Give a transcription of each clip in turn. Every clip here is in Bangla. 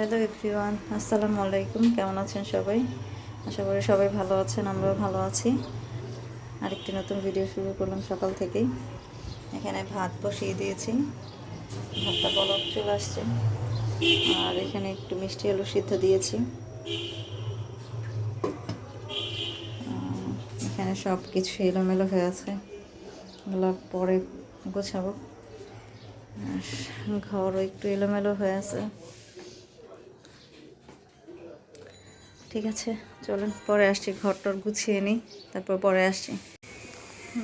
হ্যালো এভরিওয়ান, আসসালামু আলাইকুম। কেমন আছেন সবাই? আশা করি সবাই ভালো আছেন, আমরাও ভালো আছি। আরেকটি নতুন ভিডিও শুরু করলাম সকাল থেকেই। এখানে ভাত বসিয়ে দিয়েছি, ভাতটা বলক চলে আসছে। আর এখানে একটু মিষ্টি আলু সিদ্ধ দিয়েছি। এখানে সব কিছু এলোমেলো হয়ে আছে, এগুলো পরে গোছাবো। ঘরও একটু এলোমেলো হয়ে আছে। ঠিক আছে, চলুন পরে আসছি, ঘরটর গুছিয়ে নিই, তারপর পরে আসছি।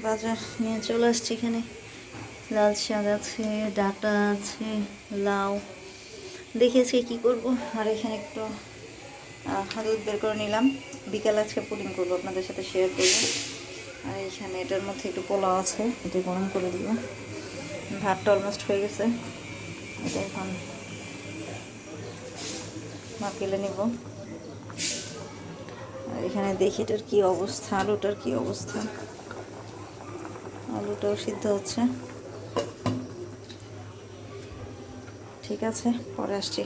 বাজার নিয়ে চলে আসছি। এখানে লাল শাক আছে, ডাঁটা আছে, লাউ, দেখেছি কি করব। আর এখানে একটু দুধ বের করে নিলাম, বিকাল আজকে পুডিং করবো, আপনাদের সাথে শেয়ার করবো। আর এখানে এটার মধ্যে একটু পোলাও আছে, এটা গরম করে দিব। ভাতটা অলমোস্ট হয়ে গেছে, এটা এখন মাপিলে নিব। আর এখানে দেখি এটার কী অবস্থা, আলুটার কী অবস্থা। আলুটাও সিদ্ধ হচ্ছে। ঠিক আছে, পরে আসছি।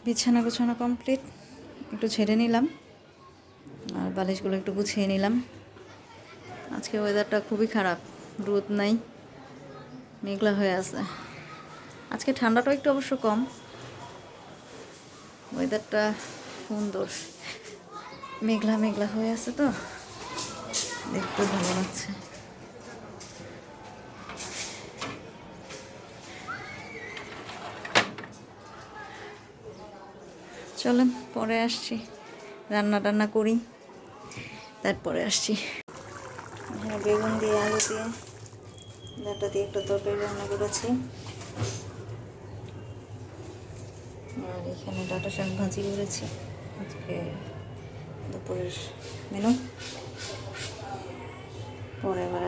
বিছানা গোছানো কমপ্লিট, একটু ঝেড়ে নিলাম আর বালিশগুলো একটু গুছিয়ে নিলাম। আজকে ওয়েদারটা খুবই খারাপ, রোদ নাই, মেঘলা হয়ে আছে। আজকে ঠান্ডাটাও একটু অবশ্য কম, ওয়েদারটা সুন্দর, মেঘলা মেঘলা হয়ে আছে, তো দেখতে ভালো লাগছে। চলেন পরে আসছি, রান্না টান্না করি, তারপরে আসছি। এখানে বেগুন দিয়ে, আলু দিয়ে, ডাঁটা দিয়ে একটা তরকারি রান্না করেছি। আর এখানে ডাঁটা শাক ভাজি করেছি। আজকে দুপুরের মেনু। পরে আবার